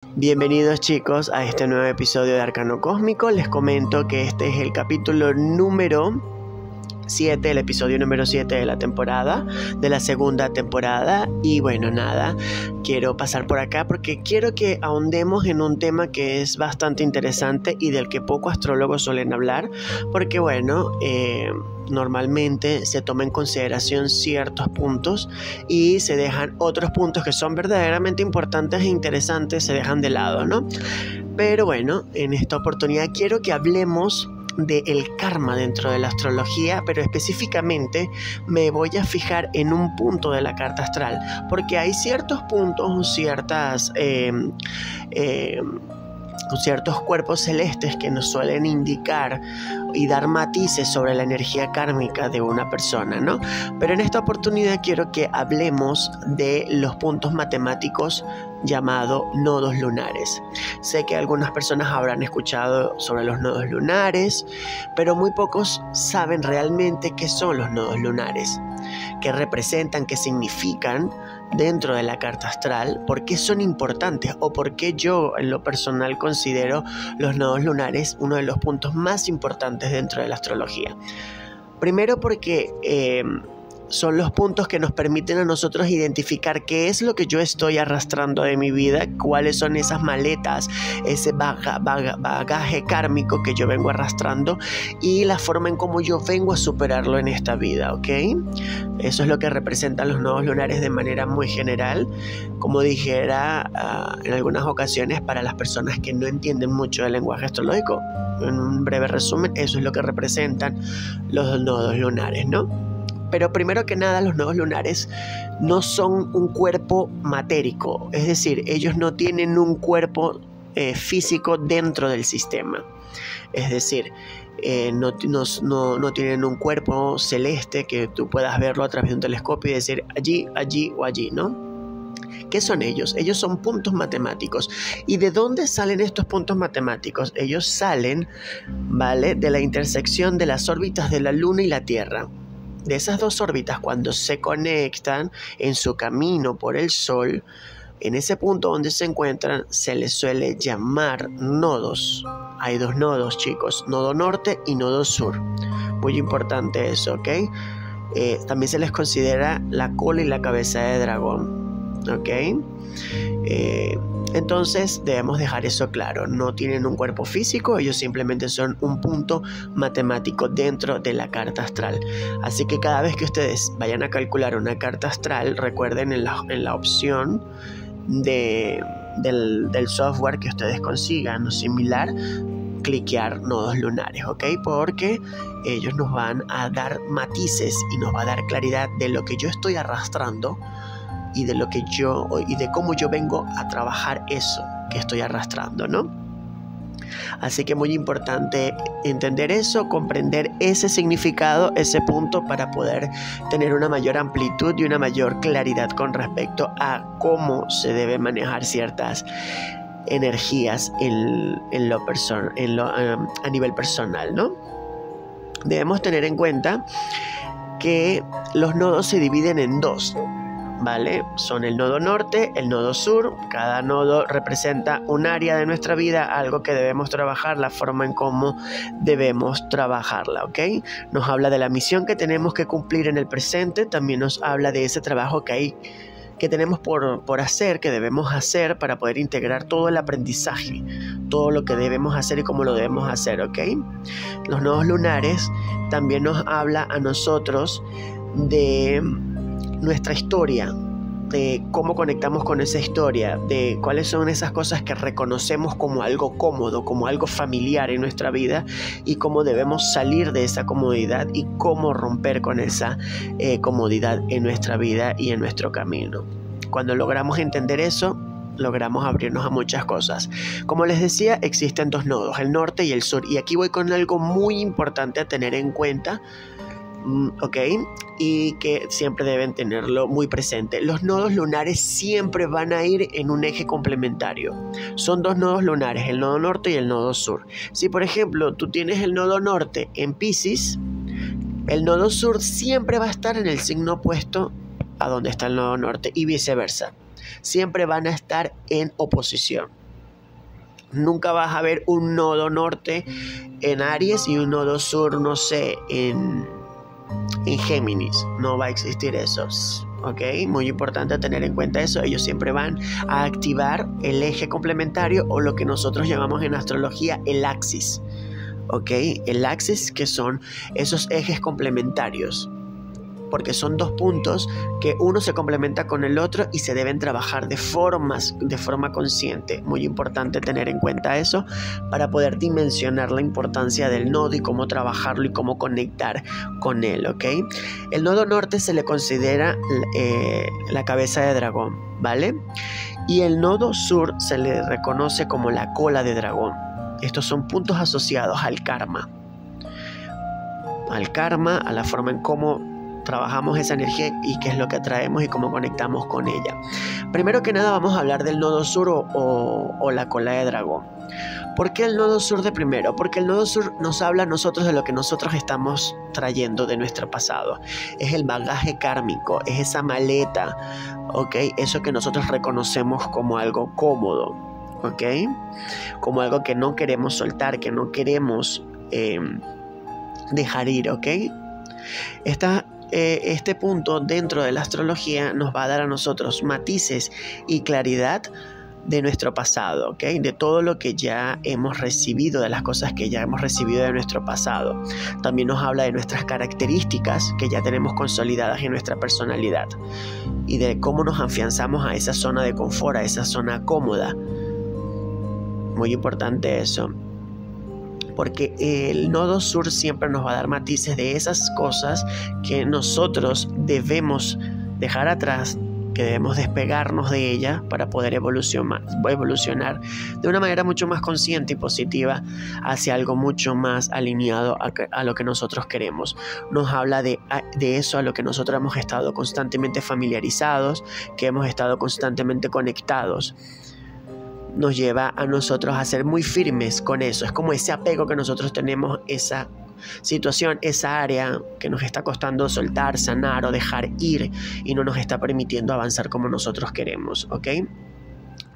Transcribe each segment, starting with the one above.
Bienvenidos chicos a este nuevo episodio de Arcano Cósmico. Les comento que este es el capítulo número 7, el episodio número 7 de la temporada, de la segunda temporada. Y bueno, nada, quiero pasar por acá porque quiero que ahondemos en un tema que es bastante interesante y del que pocos astrólogos suelen hablar, porque bueno, normalmente se toma en consideración ciertos puntos y se dejan otros puntos que son verdaderamente importantes e interesantes, se dejan de lado, ¿no? Pero bueno, en esta oportunidad quiero que hablemos del karma dentro de la astrología, pero específicamente me voy a fijar en un punto de la carta astral, porque hay ciertos puntos, ciertos cuerpos celestes que nos suelen indicar y dar matices sobre la energía kármica de una persona, ¿no? Pero en esta oportunidad quiero que hablemos de los puntos matemáticos llamados nodos lunares. Sé que algunas personas habrán escuchado sobre los nodos lunares, pero muy pocos saben realmente qué son los nodos lunares, qué representan, qué significan dentro de la carta astral, por qué son importantes o por qué yo en lo personal considero los nodos lunares uno de los puntos más importantes dentro de la astrología. Primero porque son los puntos que nos permiten a nosotros identificar qué es lo que yo estoy arrastrando de mi vida, cuáles son esas maletas, ese bagaje kármico que yo vengo arrastrando y la forma en cómo yo vengo a superarlo en esta vida, ¿ok? Eso es lo que representan los nodos lunares de manera muy general. Como dijera en algunas ocasiones, para las personas que no entienden mucho del lenguaje astrológico, en un breve resumen, eso es lo que representan los nodos lunares, ¿no? Pero primero que nada, los nodos lunares no son un cuerpo matérico, es decir, ellos no tienen un cuerpo físico dentro del sistema. Es decir, no tienen un cuerpo celeste que tú puedas verlo a través de un telescopio y decir allí, allí o allí, ¿no? ¿Qué son ellos? Ellos son puntos matemáticos. ¿Y de dónde salen estos puntos matemáticos? Ellos salen, ¿vale?, de la intersección de las órbitas de la Luna y la Tierra. De esas dos órbitas, cuando se conectan en su camino por el Sol, en ese punto donde se encuentran, se les suele llamar nodos. Hay dos nodos, chicos, nodo norte y nodo sur. Muy importante eso, ¿ok? También se les considera la cola y la cabeza de dragón, ¿ok? Entonces debemos dejar eso claro, no tienen un cuerpo físico, ellos simplemente son un punto matemático dentro de la carta astral. Así que cada vez que ustedes vayan a calcular una carta astral, recuerden en la opción del software que ustedes consigan o similar, cliquear nodos lunares, ¿ok? Porque ellos nos van a dar matices y nos va a dar claridad de lo que yo estoy arrastrando y de cómo yo vengo a trabajar eso que estoy arrastrando, ¿no? Así que muy importante entender eso, comprender ese significado, ese punto, para poder tener una mayor amplitud y una mayor claridad con respecto a cómo se debe manejar ciertas energías a nivel personal, ¿no? Debemos tener en cuenta que los nodos se dividen en dos, ¿vale? Son el nodo norte, el nodo sur. Cada nodo representa un área de nuestra vida, algo que debemos trabajar, la forma en cómo debemos trabajarla, ¿ok? Nos habla de la misión que tenemos que cumplir en el presente, también nos habla de ese trabajo que tenemos por hacer, que debemos hacer para poder integrar todo el aprendizaje, todo lo que debemos hacer y cómo lo debemos hacer, ¿ok? Los nodos lunares también nos habla a nosotros de nuestra historia, de cómo conectamos con esa historia, de cuáles son esas cosas que reconocemos como algo cómodo, como algo familiar en nuestra vida y cómo debemos salir de esa comodidad y cómo romper con esa comodidad en nuestra vida y en nuestro camino. Cuando logramos entender eso, logramos abrirnos a muchas cosas. Como les decía, existen dos nodos, el norte y el sur, y aquí voy con algo muy importante a tener en cuenta, ¿ok? Y que siempre deben tenerlo muy presente. Los nodos lunares siempre van a ir en un eje complementario. Son dos nodos lunares, el nodo norte y el nodo sur. Si por ejemplo tú tienes el nodo norte en Piscis, el nodo sur siempre va a estar en el signo opuesto a donde está el nodo norte y viceversa. Siempre van a estar en oposición. Nunca vas a ver un nodo norte en Aries y un nodo sur, no sé, en Géminis. No va a existir eso. ¿Ok? Muy importante tener en cuenta eso. Ellos siempre van a activar el eje complementario o lo que nosotros llamamos en astrología el axis. ¿Ok? El axis, que son esos ejes complementarios, porque son dos puntos que uno se complementa con el otro y se deben trabajar de forma consciente. Muy importante tener en cuenta eso para poder dimensionar la importancia del nodo y cómo trabajarlo y cómo conectar con él, ¿ok? El nodo norte se le considera la cabeza de dragón, ¿vale? Y el nodo sur se le reconoce como la cola de dragón. Estos son puntos asociados al karma, a la forma en cómo trabajamos esa energía y qué es lo que atraemos y cómo conectamos con ella. Primero que nada vamos a hablar del nodo sur o la cola de dragón. ¿Por qué el nodo sur de primero? Porque el nodo sur nos habla a nosotros de lo que nosotros estamos trayendo de nuestro pasado. Es el bagaje kármico, es esa maleta, ¿ok? Eso que nosotros reconocemos como algo cómodo, ¿ok? Como algo que no queremos soltar, que no queremos dejar ir, ¿ok? Este punto dentro de la astrología nos va a dar a nosotros matices y claridad de nuestro pasado, ¿ok? De todo lo que ya hemos recibido, de las cosas que ya hemos recibido de nuestro pasado. También nos habla de nuestras características que ya tenemos consolidadas en nuestra personalidad y de cómo nos afianzamos a esa zona de confort, a esa zona cómoda. Muy importante eso, porque el nodo sur siempre nos va a dar matices de esas cosas que nosotros debemos dejar atrás, que debemos despegarnos de ella para poder evolucionar de una manera mucho más consciente y positiva hacia algo mucho más alineado a lo que nosotros queremos. Nos habla de eso a lo que nosotros hemos estado constantemente familiarizados, que hemos estado constantemente conectados. Nos lleva a nosotros a ser muy firmes con eso. Es como ese apego que nosotros tenemos, esa situación, esa área que nos está costando soltar, sanar o dejar ir y no nos está permitiendo avanzar como nosotros queremos, ¿ok?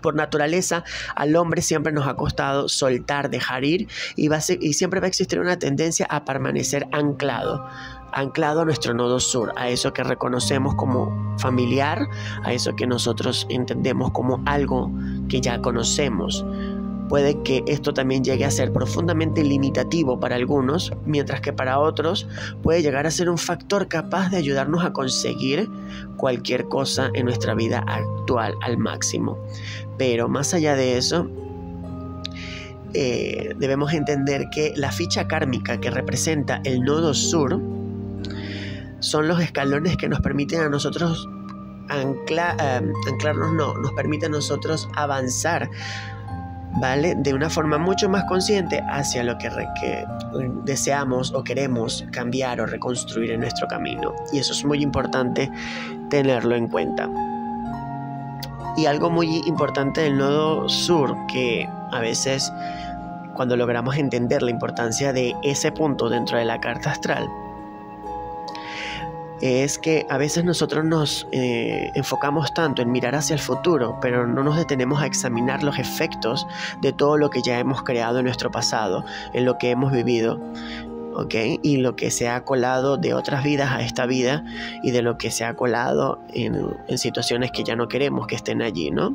Por naturaleza, al hombre siempre nos ha costado soltar, dejar ir y siempre va a existir una tendencia a permanecer anclado a nuestro nodo sur, a eso que reconocemos como familiar, a eso que nosotros entendemos como algo que ya conocemos. Puede que esto también llegue a ser profundamente limitativo para algunos, mientras que para otros puede llegar a ser un factor capaz de ayudarnos a conseguir cualquier cosa en nuestra vida actual al máximo. Pero más allá de eso, debemos entender que la ficha kármica que representa el nodo sur son los escalones que nos permiten a nosotros nos permite a nosotros avanzar, ¿vale? De una forma mucho más consciente hacia lo que deseamos o queremos cambiar o reconstruir en nuestro camino. Y eso es muy importante tenerlo en cuenta. Y algo muy importante del nodo sur, que a veces cuando logramos entender la importancia de ese punto dentro de la carta astral, es que a veces nosotros nos enfocamos tanto en mirar hacia el futuro, pero no nos detenemos a examinar los efectos de todo lo que ya hemos creado en nuestro pasado, en lo que hemos vivido, ¿ok? Y lo que se ha colado de otras vidas a esta vida y de lo que se ha colado en situaciones que ya no queremos que estén allí, ¿no?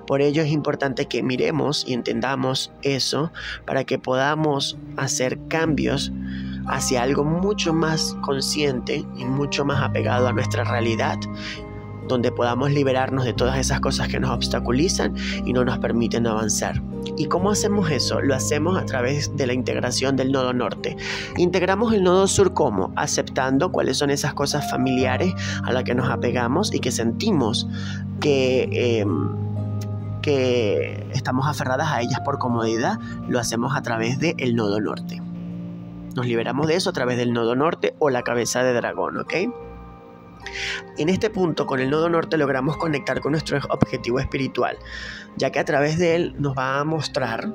Por ello es importante que miremos y entendamos eso para que podamos hacer cambios hacia algo mucho más consciente y mucho más apegado a nuestra realidad, donde podamos liberarnos de todas esas cosas que nos obstaculizan y no nos permiten avanzar. ¿Y cómo hacemos eso? Lo hacemos a través de la integración del nodo norte. Integramos el nodo sur ¿cómo? Aceptando cuáles son esas cosas familiares a las que nos apegamos y que sentimos que estamos aferradas a ellas por comodidad. Lo hacemos a través del nodo norte. Nos liberamos de eso a través del nodo norte o la cabeza de dragón, ¿ok? En este punto, con el nodo norte logramos conectar con nuestro objetivo espiritual, ya que a través de él nos va a mostrar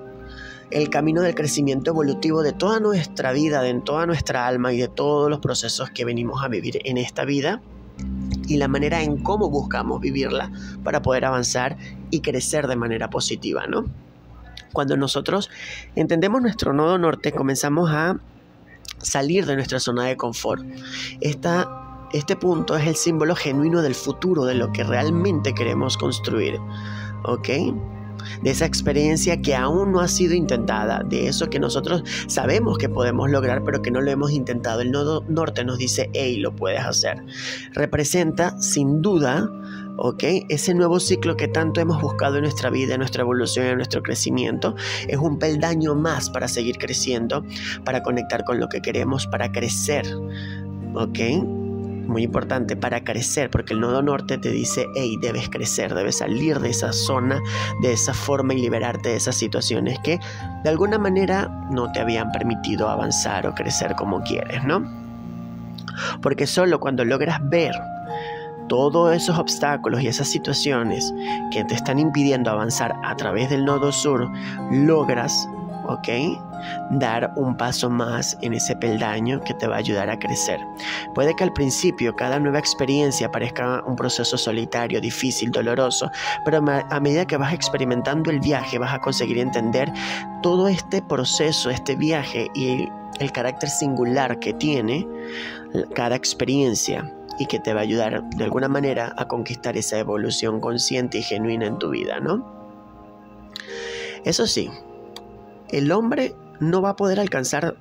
el camino del crecimiento evolutivo de toda nuestra vida, de toda nuestra alma y de todos los procesos que venimos a vivir en esta vida y la manera en cómo buscamos vivirla para poder avanzar y crecer de manera positiva, ¿no? Cuando nosotros entendemos nuestro nodo norte, comenzamos a salir de nuestra zona de confort. Este punto es el símbolo genuino del futuro, de lo que realmente queremos construir, ¿ok? De esa experiencia que aún no ha sido intentada, de eso que nosotros sabemos que podemos lograr, pero que no lo hemos intentado. El nodo norte nos dice, hey, lo puedes hacer. Representa, sin duda, ¿ok?, ese nuevo ciclo que tanto hemos buscado en nuestra vida, en nuestra evolución y en nuestro crecimiento. Es un peldaño más para seguir creciendo, para conectar con lo que queremos, para crecer, ¿ok? Muy importante, para crecer, porque el nodo norte te dice, hey, debes crecer, debes salir de esa zona, de esa forma y liberarte de esas situaciones que de alguna manera no te habían permitido avanzar o crecer como quieres, ¿no? Porque solo cuando logras ver todos esos obstáculos y esas situaciones que te están impidiendo avanzar a través del nodo sur, logras, ¿ok?, dar un paso más en ese peldaño que te va a ayudar a crecer. Puede que al principio cada nueva experiencia parezca un proceso solitario, difícil, doloroso, pero a medida que vas experimentando el viaje vas a conseguir entender todo este proceso, este viaje y el carácter singular que tiene cada experiencia, y que te va a ayudar de alguna manera a conquistar esa evolución consciente y genuina en tu vida, ¿no? Eso sí, el hombre no va a poder alcanzar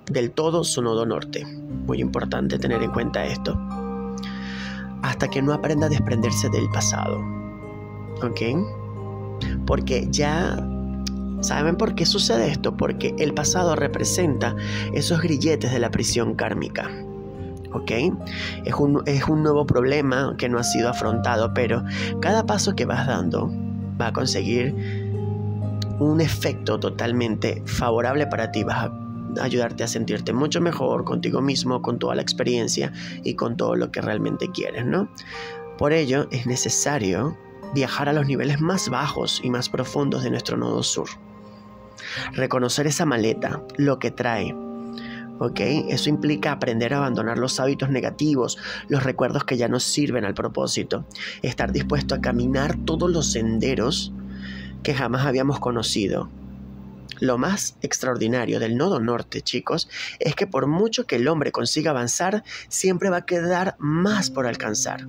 del todo su nodo norte. Muy importante tener en cuenta esto. Hasta que no aprenda a desprenderse del pasado. ¿Ok? Porque ya... ¿Saben por qué sucede esto? Porque el pasado representa esos grilletes de la prisión kármica. ¿Ok? Es un nuevo problema que no ha sido afrontado, pero cada paso que vas dando va a conseguir un efecto totalmente favorable para ti. Vas a ayudarte a sentirte mucho mejor contigo mismo, con toda la experiencia y con todo lo que realmente quieres, ¿no? Por ello es necesario viajar a los niveles más bajos y más profundos de nuestro nodo sur. Reconocer esa maleta, lo que trae. ¿Ok? Eso implica aprender a abandonar los hábitos negativos, los recuerdos que ya no sirven al propósito. Estar dispuesto a caminar todos los senderos que jamás habíamos conocido. Lo más extraordinario del nodo norte, chicos, es que por mucho que el hombre consiga avanzar, siempre va a quedar más por alcanzar,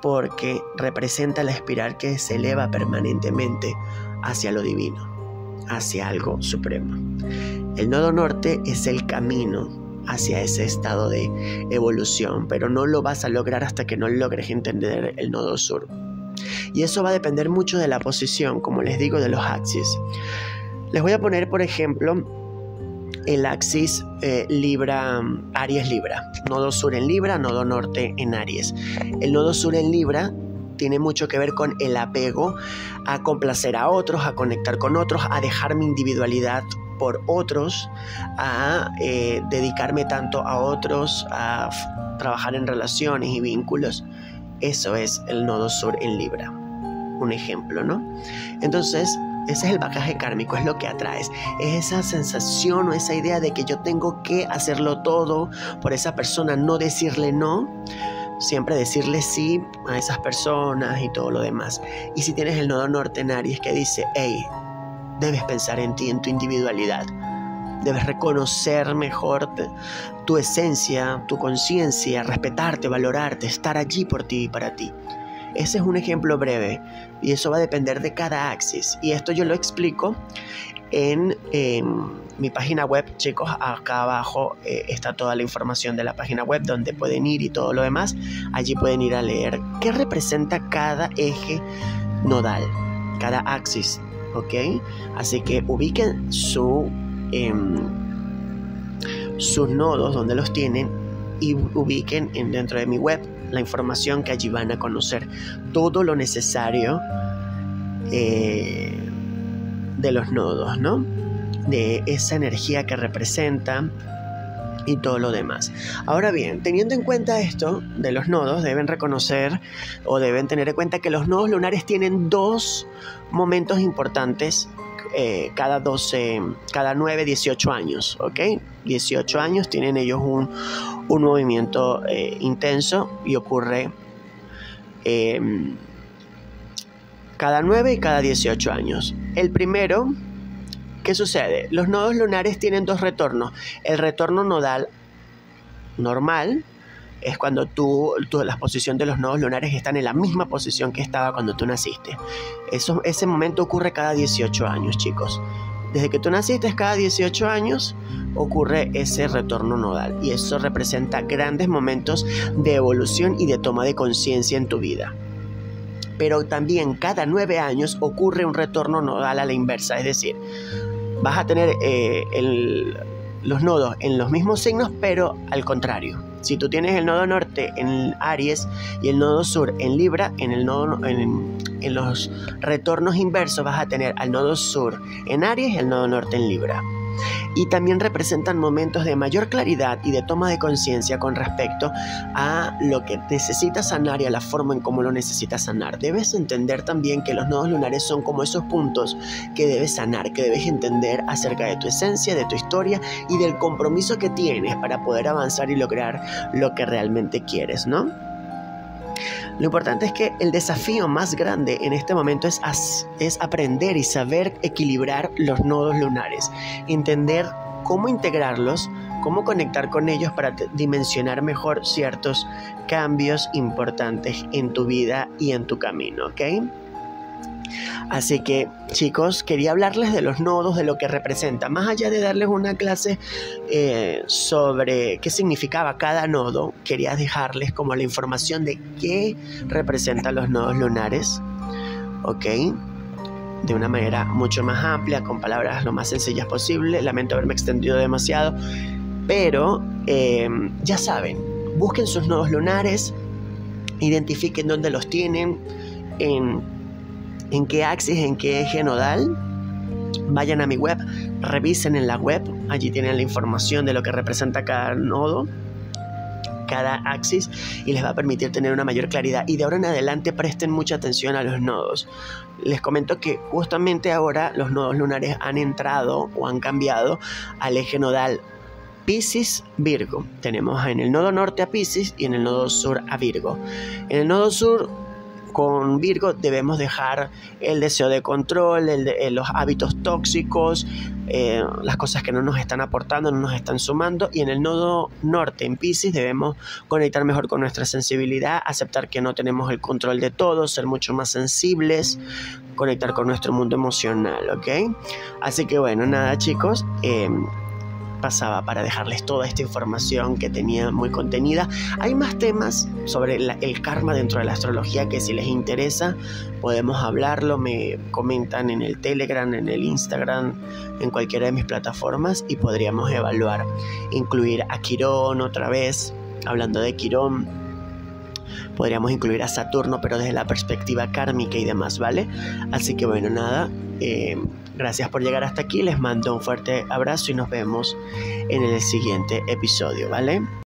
porque representa la espiral que se eleva permanentemente hacia lo divino, hacia algo supremo. El nodo norte es el camino hacia ese estado de evolución, pero no lo vas a lograr hasta que no logres entender el nodo sur. Y eso va a depender mucho de la posición, como les digo, de los axis. Les voy a poner, por ejemplo, el axis Aries-Libra. Nodo sur en Libra, nodo norte en Aries. El nodo sur en Libra tiene mucho que ver con el apego a complacer a otros, a conectar con otros, a dejar mi individualidad por otros, a dedicarme tanto a otros, a trabajar en relaciones y vínculos. Eso es el nodo sur en Libra. Un ejemplo, ¿no? Entonces, ese es el bagaje kármico, es lo que atraes. Es esa sensación o esa idea de que yo tengo que hacerlo todo por esa persona, no decirle no, siempre decirle sí a esas personas y todo lo demás. Y si tienes el nodo norte en Aries que dice, hey, debes pensar en ti, en tu individualidad. Debes reconocer mejor tu esencia, tu conciencia, respetarte, valorarte, estar allí por ti y para ti. Ese es un ejemplo breve y eso va a depender de cada axis. Y esto yo lo explico en mi página web, chicos. Acá abajo está toda la información de la página web donde pueden ir y todo lo demás. Allí pueden ir a leer qué representa cada eje nodal, cada axis, ¿ok? Así que ubiquen sus nodos donde los tienen y ubiquen dentro de mi web la información que allí van a conocer, todo lo necesario de los nodos, ¿no? De esa energía que representan y todo lo demás. Ahora bien, teniendo en cuenta esto de los nodos, deben reconocer o deben tener en cuenta que los nodos lunares tienen dos momentos importantes cada 9, 18 años, ¿ok? 18 años tienen ellos un movimiento intenso y ocurre cada 9 y cada 18 años. El primero ¿Qué sucede? Los nodos lunares tienen dos retornos. El retorno nodal normal es cuando la posición de los nodos lunares están en la misma posición que estaba cuando tú naciste. Ese momento ocurre cada 18 años, chicos. Desde que tú naciste, cada 18 años ocurre ese retorno nodal, y eso representa grandes momentos de evolución y de toma de conciencia en tu vida. Pero también cada 9 años ocurre un retorno nodal a la inversa, es decir, vas a tener los nodos en los mismos signos, pero al contrario. Si tú tienes el nodo norte en Aries y el nodo sur en Libra, en los retornos inversos vas a tener al nodo sur en Aries y el nodo norte en Libra. Y también representan momentos de mayor claridad y de toma de conciencia con respecto a lo que necesitas sanar y a la forma en cómo lo necesitas sanar. Debes entender también que los nodos lunares son como esos puntos que debes sanar, que debes entender acerca de tu esencia, de tu historia y del compromiso que tienes para poder avanzar y lograr lo que realmente quieres, ¿no? Lo importante es que el desafío más grande en este momento es aprender y saber equilibrar los nodos lunares, entender cómo integrarlos, cómo conectar con ellos para dimensionar mejor ciertos cambios importantes en tu vida y en tu camino, ¿ok? Así que, chicos, quería hablarles de los nodos, de lo que representa. Más allá de darles una clase sobre qué significaba cada nodo, quería dejarles como la información de qué representan los nodos lunares, ¿ok? De una manera mucho más amplia, con palabras lo más sencillas posible. Lamento haberme extendido demasiado, pero ya saben, busquen sus nodos lunares, identifiquen dónde los tienen, en qué axis, en qué eje nodal. Vayan a mi web, revisen en la web, allí tienen la información de lo que representa cada nodo, cada axis, y les va a permitir tener una mayor claridad. Y de ahora en adelante presten mucha atención a los nodos. Les comento que justamente ahora los nodos lunares han entrado o han cambiado al eje nodal Piscis-Virgo. Tenemos en el nodo norte a Piscis y en el nodo sur a Virgo. En el nodo sur, con Virgo, debemos dejar el deseo de control, los hábitos tóxicos, las cosas que no nos están aportando, no nos están sumando. Y en el nodo norte, en Piscis, debemos conectar mejor con nuestra sensibilidad, aceptar que no tenemos el control de todo, ser mucho más sensibles, conectar con nuestro mundo emocional, ¿ok? Así que bueno, nada, chicos, pasaba para dejarles toda esta información que tenía muy contenida. Hay más temas sobre el karma dentro de la astrología que, si les interesa, podemos hablarlo. Me comentan en el Telegram, en el Instagram, en cualquiera de mis plataformas, y podríamos evaluar incluir a Quirón otra vez. Hablando de Quirón, podríamos incluir a Saturno, pero desde la perspectiva kármica y demás, ¿vale? Así que bueno, nada, gracias por llegar hasta aquí, les mando un fuerte abrazo y nos vemos en el siguiente episodio, ¿vale?